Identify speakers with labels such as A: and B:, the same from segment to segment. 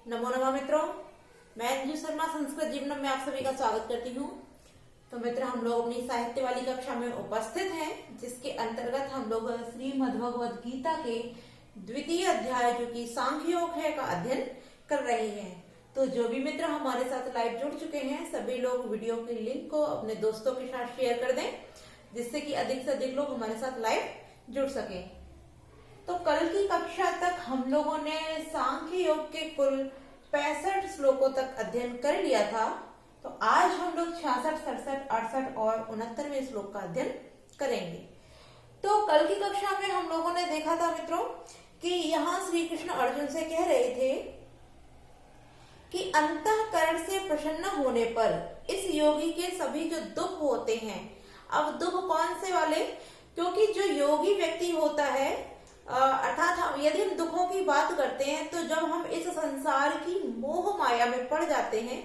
A: नमो नमः मित्रों, मैं अंजू शर्मा संस्कृत जीवनम में आप सभी का स्वागत करती हूँ। तो मित्र, हम लोग अपनी साहित्य वाली कक्षा में उपस्थित हैं, जिसके अंतर्गत हम लोग श्रीमद् भगवद गीता के द्वितीय अध्याय जो कि सांख्य योग है का अध्ययन कर रहे हैं। तो जो भी मित्र हमारे साथ लाइव जुड़ चुके हैं, सभी लोग वीडियो के लिंक को अपने दोस्तों के साथ शेयर कर दें, जिससे कि अधिक से अधिक लोग हमारे साथ लाइव जुड़ सके। तो कल की कक्षा तक हम लोगों ने सांख्य योग के कुल 65 श्लोकों तक अध्ययन कर लिया था। तो आज हम लोग 66, 67, 68 और 69वें श्लोक का अध्ययन करेंगे। तो कल की कक्षा में हम लोगों ने देखा था मित्रों कि यहाँ श्री कृष्ण अर्जुन से कह रहे थे कि अंतःकरण से प्रसन्न होने पर इस योगी के सभी जो दुख होते हैं, अब दुख कौन से वाले, क्योंकि जो योगी व्यक्ति होता है अर्थात हम यदि हम दुखों की बात करते हैं तो जब हम इस संसार की मोह माया में पड़ जाते हैं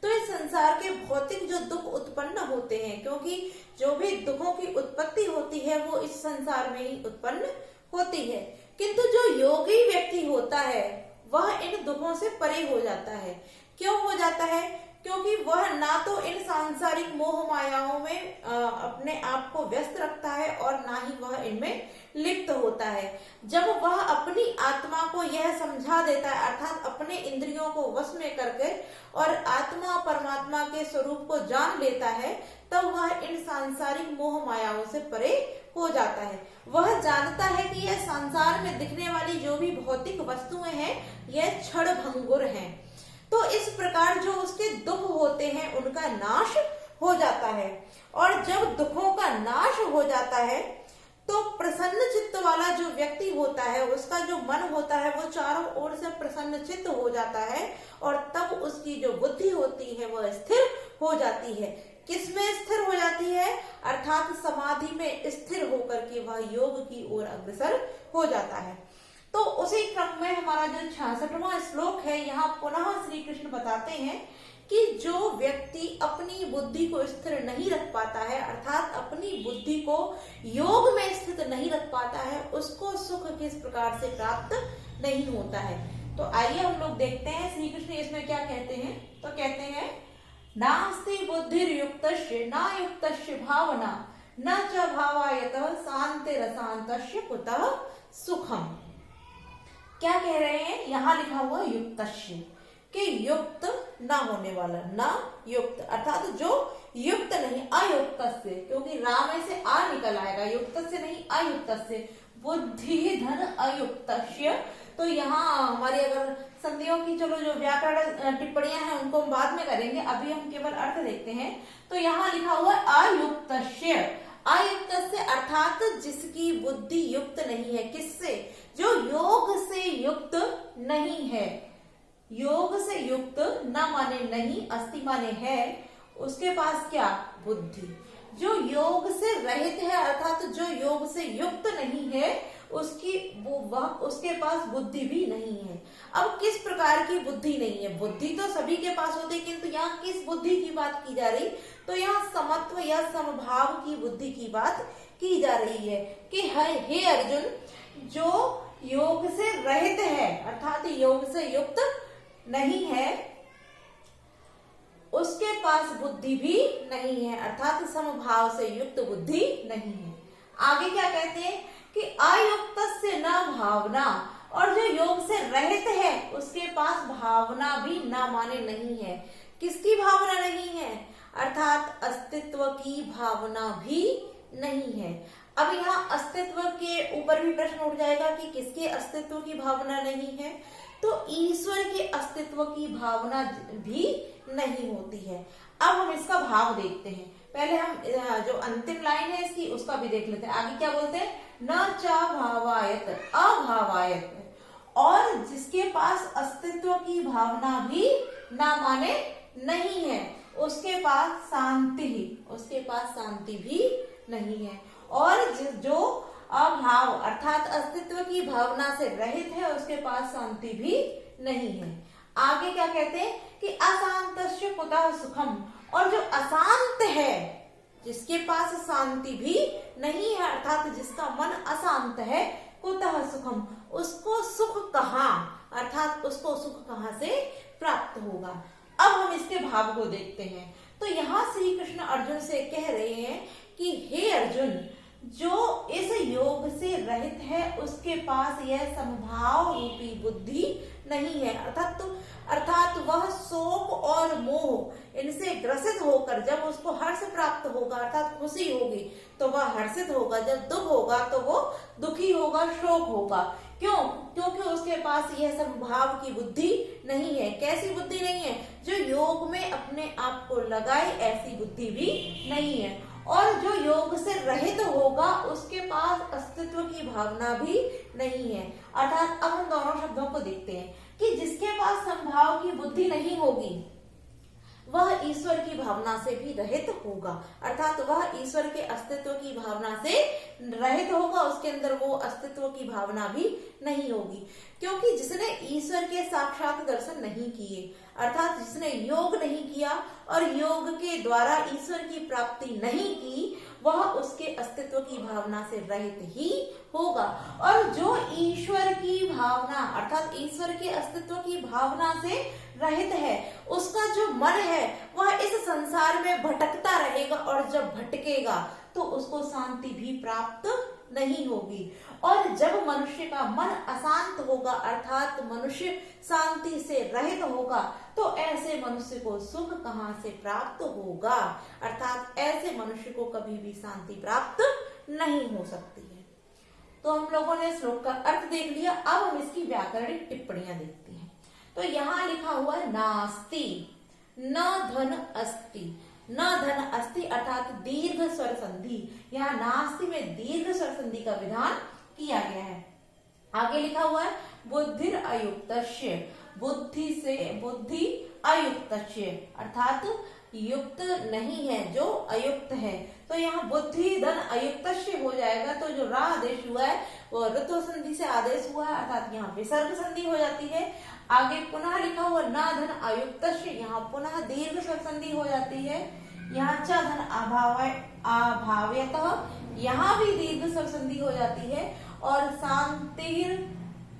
A: तो इस संसार के भौतिक जो दुख उत्पन्न होते हैं, क्योंकि जो भी दुखों की उत्पत्ति होती है वो इस संसार में ही उत्पन्न होती है, किंतु जो योगी व्यक्ति होता है वह इन दुखों से परे हो जाता है। क्यों हो जाता है? क्योंकि वह ना तो इन सांसारिक मोह मायाओं में अपने आप को व्यस्त रखता है और ना ही वह इनमें लिप्त होता है। जब वह अपनी आत्मा को यह समझा देता है, अर्थात अपने इंद्रियों को वश में करके और आत्मा परमात्मा के स्वरूप को जान लेता है, तब वह इन सांसारिक मोह मायाओं से परे हो जाता है। वह जानता है कि यह संसार में दिखने वाली जो भी भौतिक वस्तुएं हैं यह क्षण भंगुर हैं। तो इस प्रकार जो उसके दुख होते हैं उनका नाश हो जाता है, और जब दुखों का नाश हो जाता है तो प्रसन्न चित्त वाला जो व्यक्ति होता है, उसका जो मन होता है वो चारों ओर से प्रसन्न चित्त हो जाता है, और तब उसकी जो बुद्धि होती है वह स्थिर हो जाती है। किसमें स्थिर हो जाती है? अर्थात समाधि में स्थिर होकर के वह योग की ओर अग्रसर हो जाता है। तो उसी क्रम में हमारा जो 66वां श्लोक है, यहाँ पुनः श्री कृष्ण बताते हैं कि जो व्यक्ति अपनी बुद्धि को स्थिर नहीं रख पाता है, अर्थात अपनी बुद्धि को योग में स्थित नहीं रख पाता है, उसको सुख किस प्रकार से प्राप्त नहीं होता है। तो आइए हम लोग देखते हैं श्री कृष्ण इसमें क्या कहते हैं। तो कहते हैं, नास्ति बुद्धिर्युक्तस्य न युक्तस्य भावना न च भावायतः शांतिरशांतस्य कुतः सुखम। क्या कह रहे हैं? यहाँ लिखा हुआ युक्तस्य, कि युक्त ना होने वाला, ना युक्त अर्थात जो युक्त नहीं, अयुक्त से, क्योंकि राम में से आ निकल आएगा, युक्त से नहीं अयुक्त से, बुद्धि धन अयुक्तस्य। तो यहाँ हमारी अगर संधियों की चलो जो व्याकरण टिप्पणियां हैं उनको हम बाद में करेंगे, अभी हम केवल अर्थ देखते हैं। तो यहाँ लिखा हुआ अयुक्तस्य, अयुक्त से अर्थात जिसकी बुद्धि युक्त नहीं है। किससे? जो योग से युक्त नहीं है। योग से युक्त न माने नहीं, अस्ति माने है, उसके पास क्या? बुद्धि। जो योग से रहित है अर्थात जो योग से युक्त नहीं है, उसके पास बुद्धि भी नहीं है। अब किस प्रकार की बुद्धि नहीं है? बुद्धि तो सभी के पास होती है, किंतु यहाँ किस बुद्धि की बात की जा रही? तो यहाँ समत्व या समभाव की बुद्धि की बात की जा रही है कि हे अर्जुन, जो योग से रहित है अर्थात योग से युक्त नहीं है, उसके पास बुद्धि भी नहीं है, अर्थात समभाव से युक्त बुद्धि नहीं है। आगे क्या कहते हैं कि अयुक्त से न भावना, और जो योग से रहित है उसके पास भावना भी न माने नहीं है। किसकी भावना नहीं है? अर्थात अस्तित्व की भावना भी नहीं है। अब यहाँ अस्तित्व के ऊपर भी प्रश्न उठ जाएगा कि किसके अस्तित्व की भावना नहीं है? तो ईश्वर के अस्तित्व की भावना भी नहीं होती है। अब हम इसका भाव देखते हैं। पहले हम जो अंतिम लाइन है इसकी उसका भी देख लेते हैं। आगे क्या बोलते हैं? न चा भावायत अभावायत, और जिसके पास अस्तित्व की भावना भी ना माने नहीं है, उसके पास शांति भी नहीं है। और जो अभाव अर्थात अस्तित्व की भावना से रहित है, उसके पास शांति भी नहीं है। आगे क्या कहते हैं कि अशांतस्य कुतः सुखम, और जो अशांत है, जिसके पास शांति भी नहीं है अर्थात जिसका मन अशांत है, कुतः सुखम, उसको सुख कहाँ? अर्थात उसको सुख कहाँ से प्राप्त होगा। अब हम इसके भाव को देखते हैं। तो यहाँ श्री कृष्ण अर्जुन से कह रहे हैं कि हे अर्जुन, जो इस योग से रहित है उसके पास यह समभाव रूपी बुद्धि नहीं है। अर्थात वह शोक और मोह इनसे ग्रसित होकर जब उसको हर्ष प्राप्त होगा, अर्थात खुशी होगी तो वह हर्षित होगा, जब दुख होगा तो वो दुखी होगा, शोक होगा। क्यों? क्योंकि उसके पास यह समभाव की बुद्धि नहीं है। कैसी बुद्धि नहीं है? जो योग में अपने आप को लगाए ऐसी बुद्धि भी नहीं है। और जो योग से रहित होगा उसके पास अस्तित्व की भावना भी नहीं है। अर्थात अब हम दोनों शब्दों को देखते हैं कि जिसके पास संभाव की बुद्धि नहीं होगी वह ईश्वर की भावना से भी रहित होगा, अर्थात वह ईश्वर के अस्तित्व की भावना से रहित होगा, उसके अंदर वो अस्तित्व की भावना भी नहीं होगी। क्योंकि जिसने ईश्वर के साक्षात दर्शन नहीं किए, अर्थात जिसने योग नहीं किया और योग के द्वारा ईश्वर की प्राप्ति नहीं की, वह उसके अस्तित्व की भावना से रहित ही होगा। और जो ईश्वर की भावना अर्थात ईश्वर के अस्तित्व की भावना से रहित है, उसका जो मन है वह इस संसार में भटकता रहेगा, और जब भटकेगा तो उसको शांति भी प्राप्त नहीं होगी। और जब मनुष्य का मन अशांत होगा, अर्थात मनुष्य शांति से रहित होगा, तो ऐसे मनुष्य को सुख कहाँ से प्राप्त होगा, अर्थात ऐसे मनुष्य को कभी भी शांति प्राप्त नहीं हो सकती है। तो हम लोगों ने श्लोक का अर्थ देख लिया। अब हम इसकी व्याकरणिक टिप्पणियां देखते हैं। तो यहाँ लिखा हुआ है नास्ति न धन अस्ति। न धन अस्ति अर्थात दीर्घ स्वर संधि, यहाँ नास्ति में दीर्घ स्वर संधि का विधान किया गया है। आगे लिखा हुआ है बुद्धिर अयुक्तस्य, बुद्धि से बुद्धि अयुक्तस्य अर्थात युक्त नहीं है, जो अयुक्त है। तो यहाँ बुद्धि धन अयुक्तस्य हो जाएगा। तो जो रा आदेश हुआ है वो ऋत्व संधि से आदेश हुआ है, अर्थात यहाँ विसर्ग संधि हो जाती है। आगे पुनः लिखा हुआ न धन अयुक्तस्य, यहाँ पुनः दीर्घ स्वर संधि हो जाती है। यहाँ च धन अभाव्यतः, यहाँ भी दीर्घ स्वर संधि हो जाती है। और शांतिर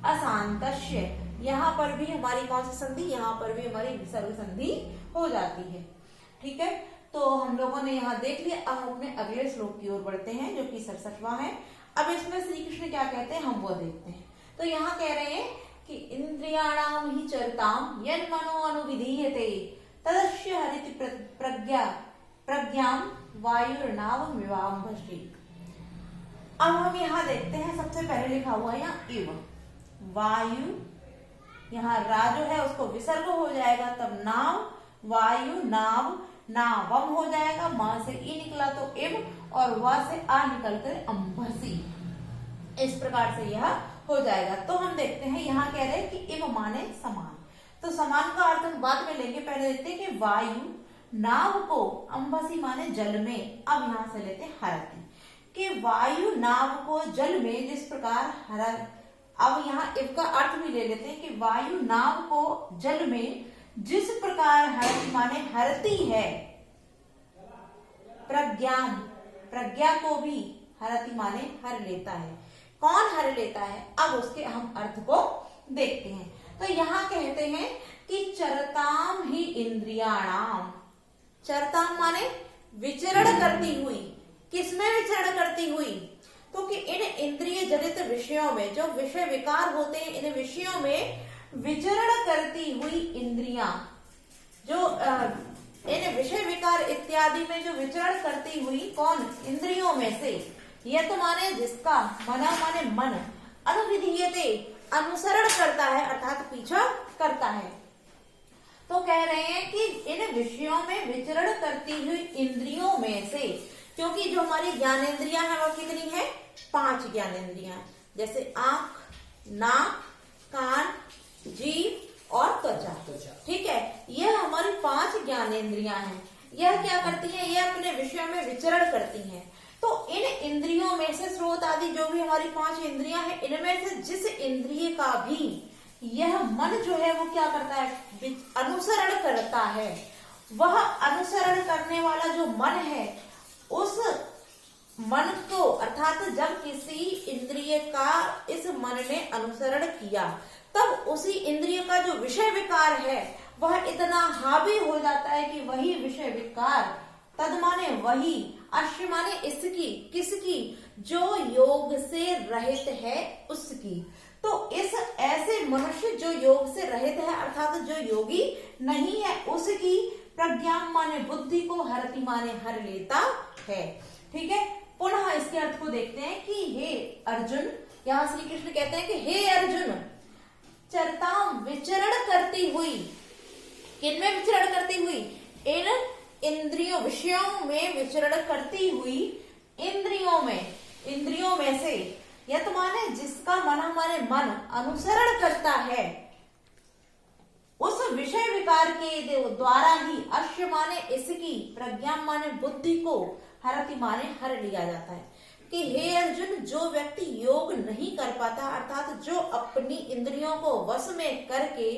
A: अशांतस्य, यहाँ पर भी हमारी कौन सी संधि, यहाँ पर भी हमारी विसर्ग संधि हो जाती है। ठीक है, तो हम लोगों ने यहाँ देख लिया। अब हम अपने अगले श्लोक की ओर बढ़ते हैं जो कि 67वां है। अब इसमें श्री कृष्ण क्या कहते हैं हम वो देखते हैं। तो यहाँ कह रहे हैं कि इंद्रियाणाम ही चरताम यन मनो अनुविधीयते तदस्य हरिति प्रज्ञाम वायुर्नाव मिवाम्भसि। अब हम यहाँ देखते हैं, सबसे पहले लिखा हुआ है यहाँ इव, वायु, यहाँ रा जो है उसको विसर्ग हो जाएगा, तब नाव, वायु नाव, नावम हो जाएगा, मां से ई निकला तो इव, और वा से आ निकलकर अंभसी। इस प्रकार से यह हो जाएगा। तो हम देखते हैं यहाँ कह रहे हैं कि इव माने समान। तो समान का अर्थ हम बाद में लेंगे, पहले देखते हैं कि वायु नाव को, अंभसी माने जल में, अब यहाँ से लेते हैं हरती, कि वायु नाव को जल में जिस प्रकार हर, अब यहाँ इव का अर्थ भी ले लेते हैं कि वायु नाव को जल में जिस प्रकार हरती माने हरती है, प्रज्ञा को भी हरती माने हर लेता है। कौन हर लेता है, अब उसके हम अर्थ को देखते हैं। तो यहाँ कहते हैं कि चरताम ही इंद्रियाणाम, चरताम माने विचरण करती हुई, किसमें विचरण करती हुई, तो कि इन इंद्रिय जनित विषयों में, जो विषय विकार होते हैं, इन विषयों में विचरण करती हुई इंद्रियां, जो इन विषय विकार इत्यादि में जो विचरण करती हुई, कौन, इंद्रियों में से, यह तो माने जिसका, मना माने मन, अनुविधीयते अनुसरण करता है, अर्थात पीछा करता है। तो कह रहे हैं कि इन विषयों में विचरण करती हुई इंद्रियों में से, क्योंकि जो हमारी ज्ञानेंद्रियां हैं वो कितनी है, 5 ज्ञानेंद्रियां, जैसे आंख, नाक, कान, जीभ और त्वचा। ठीक है, यह हमारी 5 ज्ञानेंद्रियां हैं। यह क्या करती हैं, यह अपने विषयों में विचरण करती हैं। तो इन इंद्रियों में से स्रोत आदि जो भी हमारी 5 इंद्रियां हैं, इनमें से जिस इंद्रिय का भी यह मन जो है वो क्या करता है, अनुसरण करता है, वह अनुसरण करने वाला जो मन है, उस मन को, अर्थात जब किसी इंद्रिय का इस मन ने अनुसरण किया, तब उसी इंद्रिय का जो विषय विकार है वह इतना हावी हो जाता है कि वही विषय विकार, तद माने वही, अश्य माने इसकी, किसकी, जो योग से रहित है उसकी। तो इस ऐसे मनुष्य जो योग से रहित है अर्थात जो योगी नहीं है उसकी, प्रज्ञा माने बुद्धि को, हरति माने हर लेता है। ठीक है, पुनः इसके अर्थ को देखते हैं कि हे अर्जुन, यहाँ श्री कृष्ण कहते हैं कि हे अर्जुन, चरता विचरण करती हुई, किनमें विचरण करती हुई, इन इंद्रियों विषयों में विचरण करती हुई, इंद्रियों में से, यत माने जिसका मन माने मन अनुसरण करता है, उस विषय विकार के द्वारा ही, अश्य माने इसकी, प्रज्ञा माने बुद्धि को, हरति माने हर लिया जाता है। कि हे अर्जुन, जो व्यक्ति योग नहीं कर पाता अर्थात जो अपनी इंद्रियों को वश में करके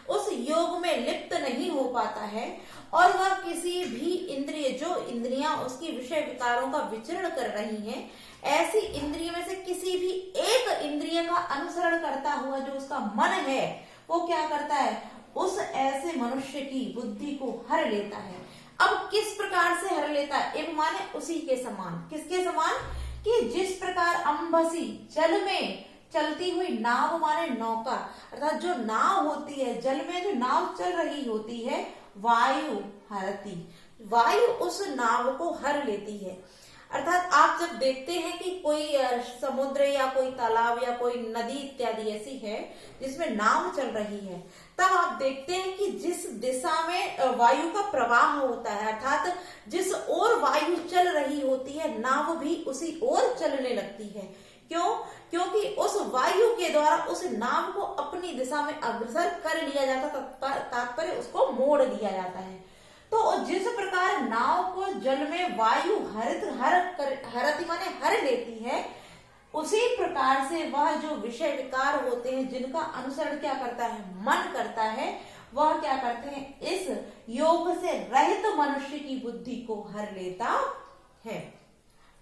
A: उस योग में लिप्त नहीं हो पाता है और वह किसी भी इंद्रिय, जो इंद्रियां उसकी विषय विकारों का विचरण कर रही हैं, ऐसी इंद्रिय में से किसी भी एक इंद्रिय का अनुसरण करता हुआ जो उसका मन है वो क्या करता है, उस ऐसे मनुष्य की बुद्धि को हर लेता है। अब किस प्रकार से हर लेता है, एवं माने उसी के समान, किसके समान, कि जिस प्रकार अंबसी जल में चलती हुई नाव माने नौका, अर्थात जो नाव होती है जल में, जो नाव चल रही होती है, वायु हरती, वायु उस नाव को हर लेती है। अर्थात आप जब देखते हैं कि कोई समुद्र या कोई तालाब या कोई नदी इत्यादि ऐसी है जिसमें नाव चल रही है, तब आप देखते हैं कि जिस दिशा में वायु का प्रवाह होता है अर्थात जिस ओर वायु चल रही होती है, नाव भी उसी ओर चलने लगती है। क्यों? क्योंकि उस वायु के द्वारा उस नाव को अपनी दिशा में अग्रसर कर लिया जाता, तात्पर्य उसको मोड़ दिया जाता है। तो जिस प्रकार नाव को जल में वायु हरति माने हर लेती है, उसी प्रकार से वह जो विषय विकार होते हैं जिनका अनुसरण क्या करता है, मन करता है, वह क्या करते हैं, इस योग से रहित मनुष्य की बुद्धि को हर लेता है।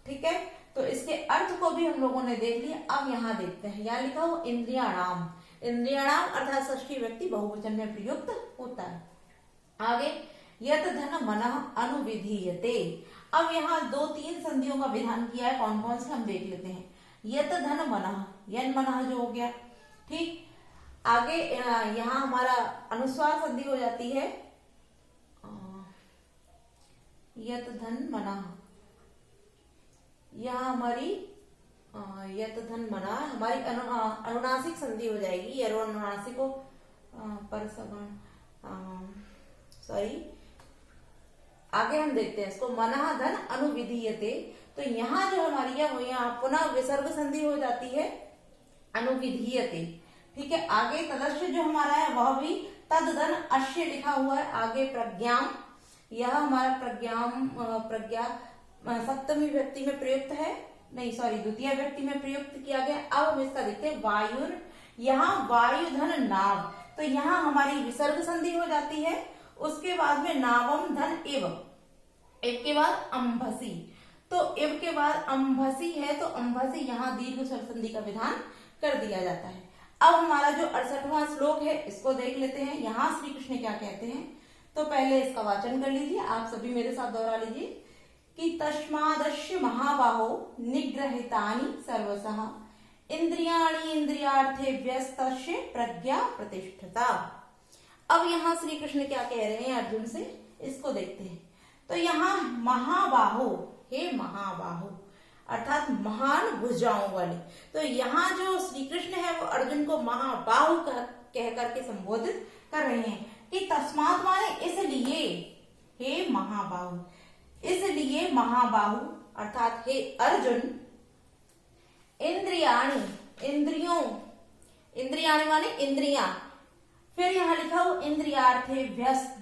A: ठीक है, तो इसके अर्थ को भी हम लोगों ने देख लिया। अब यहाँ देखते हैं, यहाँ लिखा हो इंद्रियाणाम, इंद्रियाणाम अर्थात षष्ठी व्यक्ति बहुवचन में प्रयुक्त होता है। आगे यत धन मनः अनुविधीयते। अब यहाँ 2-3 संधियों का विधान किया है, कौन कौन से हम देख लेते हैं। यत धन मनः, यन मनः जो हो गया, ठीक। आगे यहाँ हमारा अनुस्वार संधि हो जाती है, यत धन मनः, यहाँ हमारी यत धन मनः हमारी अनुनासिक संधि हो जाएगी, यरो अनुनासिक को पर सगुण, सॉरी, आगे हम देखते हैं इसको, मनः धन अनुविधीयते। तो यहाँ जो हमारी है वो यहाँ पुनः विसर्ग संधि हो जाती है, अनुविधीयते। ठीक है, आगे तदस्य जो हमारा है वह भी तद धन अश्य लिखा हुआ है। आगे प्रज्ञाम, यह हमारा प्रज्ञा सप्तमी व्यक्ति में प्रयुक्त है, नहीं सॉरी द्वितीय व्यक्ति में प्रयुक्त किया गया। अब हम इसका देखते हैं वायुर, यहाँ वायु धन नाव, तो यहाँ हमारी विसर्ग संधि हो जाती है। उसके बाद में नावम धन इव, इव के बाद अंभसी, तो इव के बाद अंभसी है, तो अंभसी यहाँ दीर्घ स्वर संधि का विधान कर दिया जाता है। अब हमारा जो 68वां श्लोक है इसको देख लेते हैं। यहाँ श्री कृष्ण क्या कहते हैं, तो पहले इसका वाचन कर लीजिए, आप सभी मेरे साथ दोहरा लीजिए कि तस्मादस्य महाबाहो निग्रहितानि सर्वशः इंद्रियाणि इंद्रियार्थेभ्यस्तस्य प्रज्ञा प्रतिष्ठता। अब यहाँ श्री कृष्ण क्या कह रहे हैं अर्जुन से, इसको देखते हैं। तो यहाँ महाबाहो, हे महाबाहो अर्थात महान भुजाओं वाले, तो यहाँ जो श्री कृष्ण है वो अर्जुन को महाबाहु कह करके संबोधित कर रहे हैं कि तस्मात् माने इसलिए, हे महाबाहु, इसलिए महाबाहु अर्थात हे अर्जुन, इंद्रियाणि, इंद्रियाणि माने इंद्रियां, फिर यहाँ लिखा हो इंद्रियार्थे व्यस्त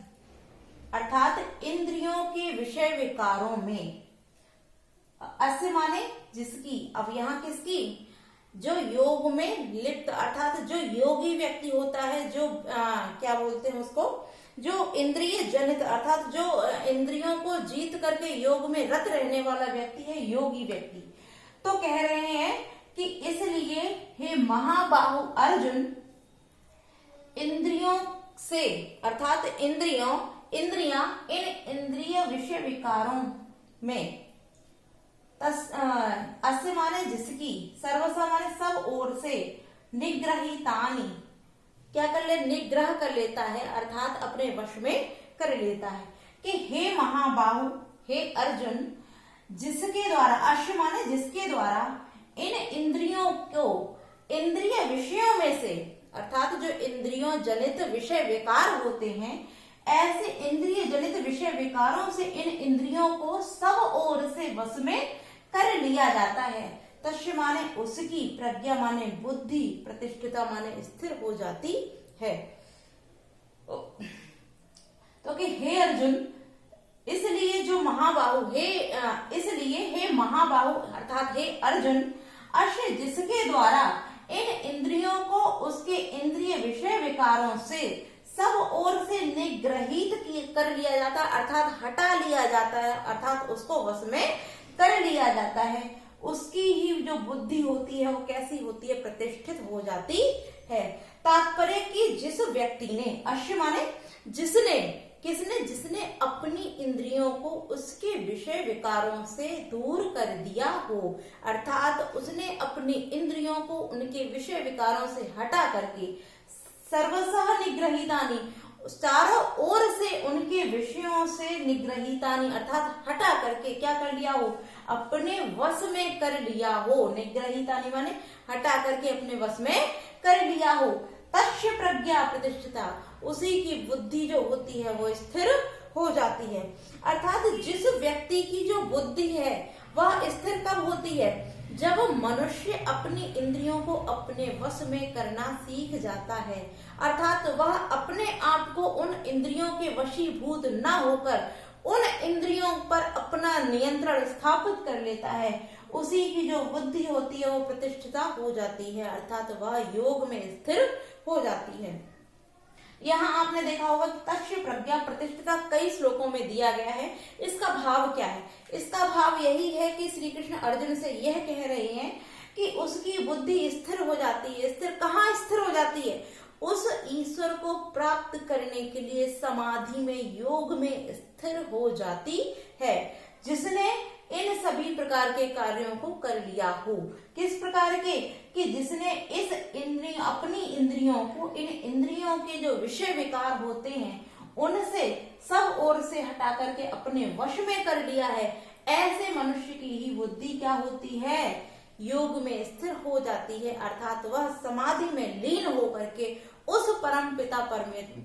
A: अर्थात इंद्रियों के विषय विकारों में, अस्य माने जिसकी, अब यहाँ किसकी, जो योग में लिप्त अर्थात जो योगी व्यक्ति होता है, जो क्या बोलते हैं उसको, जो इंद्रिय जनित अर्थात जो इंद्रियों को जीत करके योग में रत रहने वाला व्यक्ति है, योगी व्यक्ति। तो कह रहे हैं कि इसलिए हे महाबाहु अर्जुन, इंद्रियों से अर्थात इंद्रियां इन इंद्रिय विषय विकारों में अस्य माने जिसकी सर्वसा माने सब ओर से निग्रहितानि क्या कर ले निग्रह कर लेता है अर्थात अपने वश में कर लेता है कि हे महाबाहु हे अर्जुन जिसके द्वारा अश्व माने जिसके द्वारा इन इंद्रियों को इंद्रिय विषयों में से अर्थात जो इंद्रियों जनित विषय विकार होते हैं ऐसे इंद्रिय जनित विषय विकारों से इन इंद्रियों को सब ओर से वश में कर लिया जाता है। तस्य माने उसकी प्रज्ञा माने बुद्धि प्रतिष्ठिता माने स्थिर हो जाती है। तो कि हे अर्जुन इसलिए जो महाबाहु हे महाबाहु अर्थात हे अर्जुन अश्व जिसके द्वारा इन इंद्रियों को उसके इंद्रिय विषय विकारों से सब ओर से निग्रहित कर लिया जाता है अर्थात हटा लिया जाता है अर्थात उसको वश में कर लिया जाता है। उसकी ही जो बुद्धि होती है वो कैसी होती है प्रतिष्ठित हो जाती है। तात्पर्य कि जिस व्यक्ति ने अश्व माने जिसने अपनी इंद्रियों को उसके विषय विकारों से दूर कर दिया हो अर्थात उसने अपनी इंद्रियों को उनके विषय विकारों से हटा करके सर्वसह निग्रहितानि चारों ओर से उनके विषयों से निग्रहितानि अर्थात हटा करके क्या कर लिया हो अपने वश में कर लिया हो। निग्रहितानि माने हटा करके अपने वश में कर लिया हो। तस्य प्रज्ञा प्रतिष्ठिता उसी की बुद्धि जो होती है वो स्थिर हो जाती है अर्थात जिस व्यक्ति की जो बुद्धि है वह स्थिर कब होती है जब मनुष्य अपनी इंद्रियों को अपने वश में करना सीख जाता है अर्थात वह अपने आप को उन इंद्रियों के वशीभूत न होकर उन इंद्रियों पर अपना नियंत्रण स्थापित कर लेता है। उसी की जो बुद्धि होती है वो प्रतिष्ठिता हो जाती है अर्थात वह योग में स्थिर हो जाती है। यहाँ आपने देखा होगा कि तस्य प्रज्ञा प्रतिष्ठिता कई श्लोकों में दिया गया है। इसका भाव क्या है? इसका भाव यही है कि श्री कृष्ण अर्जुन से यह कह रहे हैं कि उसकी बुद्धि स्थिर हो जाती है। स्थिर कहाँ स्थिर हो जाती है? उस ईश्वर को प्राप्त करने के लिए समाधि में योग में स्थिर हो जाती है जिसने इन सभी प्रकार के कार्यों को कर लिया हो। किस प्रकार के? कि जिसने इस अपनी इंद्रियों को इन इंद्रियों के जो विषय विकार होते हैं उनसे सब ओर से हटा करके अपने वश में कर लिया है। ऐसे मनुष्य की ही बुद्धि क्या होती है? योग में स्थिर हो जाती है अर्थात वह समाधि में लीन होकर के उस परम पिता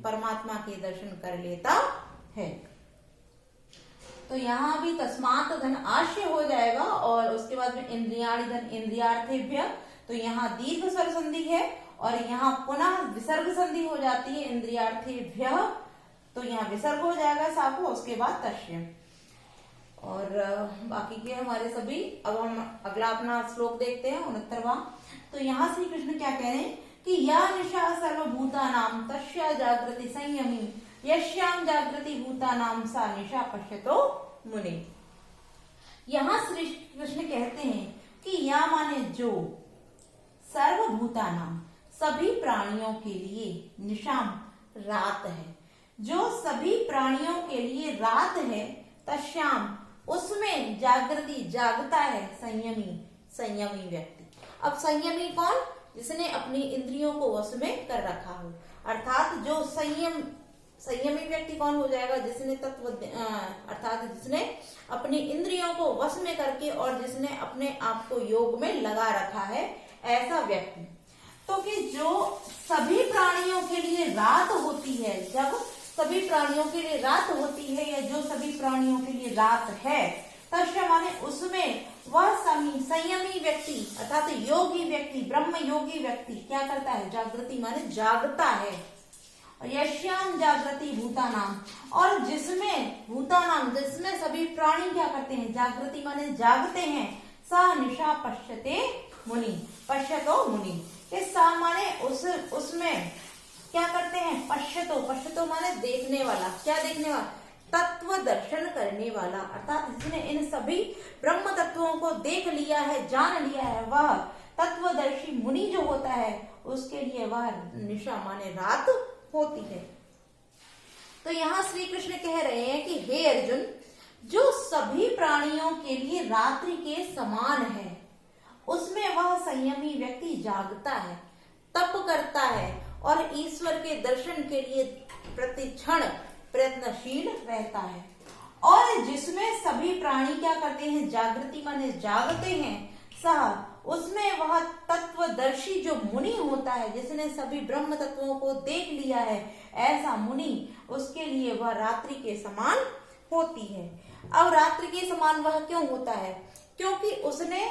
A: परमात्मा के दर्शन कर लेता है। तो यहाँ भी तस्मात् धन आश्य हो जाएगा और उसके बाद में इंद्रियाणि धन इंद्रियार्थेभ्य। तो यहाँ दीर्घ स्वर संधि है और यहाँ पुनः विसर्ग संधि हो जाती है इंद्रियार्थेभ्य। तो यहाँ विसर्ग हो जाएगा साको उसके बाद तस्य। और बाकी के हमारे सभी अब हम अगला अपना श्लोक देखते हैं 69वां। तो यहाँ श्री कृष्ण क्या कह रहे हैं कि या निशा सर्वभूतानां तस्या जागृति संयमी यश्याम जागृति भूतानां सा निशा पश्यतो मुने। यहाँ श्री कृष्ण कहते हैं कि या माने जो सर्वभूतानां सभी प्राणियों के लिए निशाम रात है, जो सभी प्राणियों के लिए रात है, तस्याम उसमें जागृति जागता है संयमी व्यक्ति। अब संयमी कौन? जिसने अपनी इंद्रियों को वश में कर रखा हो अर्थात जो संयमी व्यक्ति कौन हो जाएगा? जिसने अर्थात जिसने अपनी इंद्रियों को वश में करके और जिसने अपने आप को योग में लगा रखा है ऐसा व्यक्ति। तो कि जो सभी प्राणियों के लिए रात होती है, जब सभी प्राणियों के लिए रात होती है या जो सभी प्राणियों के लिए रात है तस्य माने उसमें वह संयमी व्यक्ति अर्थात योगी व्यक्ति ब्रह्म योगी व्यक्ति क्या करता है? जागृति माने जागता है। यश्याम जागृति भूतानाम और जिसमें भूतानाम जिसमें सभी प्राणी क्या करते हैं? जागृति माने जागते हैं। सा निशा पश्यते मुनि पश्यतो मुनि। इस सा माने उसमें क्या करते हैं? पश्यतो माने देखने वाला। क्या देखने वाला? तत्व दर्शन करने वाला अर्थात जिसने इन सभी ब्रह्म तत्वों को देख लिया है जान लिया है वह तत्वदर्शी मुनि जो होता है उसके लिए वह निशा माने रात होती है। तो यहाँ श्री कृष्ण कह रहे हैं कि हे अर्जुन, जो सभी प्राणियों के लिए रात्रि के समान है, उसमें वह संयमी व्यक्ति जागता है, तप करता है और ईश्वर के दर्शन के लिए प्रति क्षण प्रयत्नशील रहता है। और जिसमें सभी प्राणी क्या करते हैं, जागृति माने जागते हैं, सह उसमें वह तत्वदर्शी जो मुनि होता है, जिसने सभी ब्रह्म तत्वों को देख लिया है, ऐसा मुनि, उसके लिए वह रात्रि के समान होती है। अब रात्रि के समान वह क्यों होता है? क्योंकि उसने,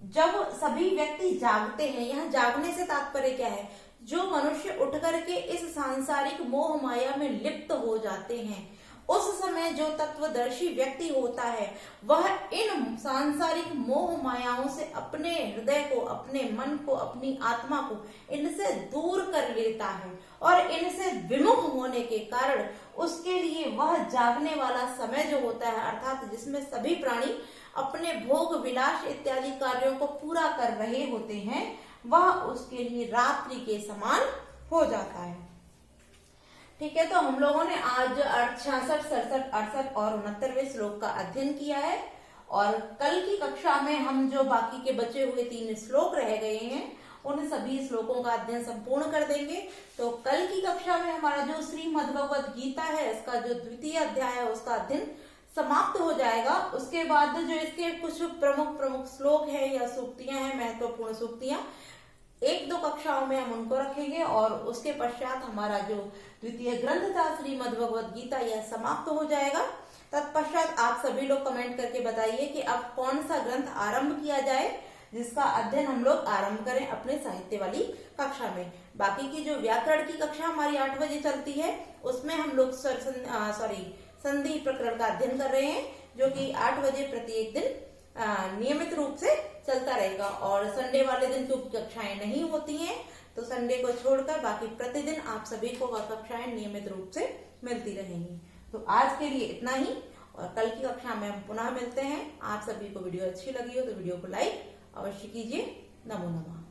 A: जब सभी व्यक्ति जागते हैं, यहाँ जागने से तात्पर्य क्या है, जो मनुष्य उठ करके इस सांसारिक मोह माया में लिप्त हो जाते हैं, उस समय जो तत्वदर्शी व्यक्ति होता है वह इन सांसारिक मोह मायाओं से अपने हृदय को, अपने मन को, अपनी आत्मा को इनसे दूर कर लेता है और इनसे विमुख होने के कारण उसके लिए वह जागने वाला समय जो होता है, अर्थात जिसमें सभी प्राणी अपने भोग विलास इत्यादि कार्यों को पूरा कर रहे होते हैं, वह उसके लिए रात्रि के समान हो जाता है। ठीक है, तो हम लोगों ने आज 66, 67, 68 और 69वें श्लोक का अध्ययन किया है और कल की कक्षा में हम जो बाकी के बचे हुए 3 श्लोक रह गए हैं उन सभी श्लोकों का अध्ययन संपूर्ण कर देंगे। तो कल की कक्षा में हमारा जो श्रीमद् भगवद गीता है, इसका जो 2य अध्याय है, उसका अध्ययन समाप्त हो जाएगा। उसके बाद जो इसके कुछ प्रमुख श्लोक है या सूक्तियां हैं, महत्वपूर्ण सूक्तियां, 1-2 कक्षाओं में हम उनको रखेंगे और उसके पश्चात हमारा जो 2य ग्रंथ था श्रीमद् भगवद गीता, यह समाप्त हो जाएगा। तत्पश्चात आप सभी लोग कमेंट करके बताइए कि अब कौन सा ग्रंथ आरंभ किया जाए, जिसका अध्ययन हम लोग आरंभ करें अपने साहित्य वाली कक्षा में। बाकी की जो व्याकरण की कक्षा हमारी 8 बजे चलती है, उसमें हम लोग संधि प्रकरण का अध्ययन कर रहे हैं, जो कि 8 बजे प्रत्येक दिन नियमित रूप से चलता रहेगा। और संडे वाले दिन क्योंकि कक्षाएं नहीं होती हैं, तो संडे को छोड़कर बाकी प्रतिदिन आप सभी को वह कक्षाएं नियमित रूप से मिलती रहेंगी। तो आज के लिए इतना ही और कल की कक्षा में हम पुनः मिलते हैं। आप सभी को वीडियो अच्छी लगी हो तो वीडियो को लाइक अवश्य कीजिए। नमो नमः।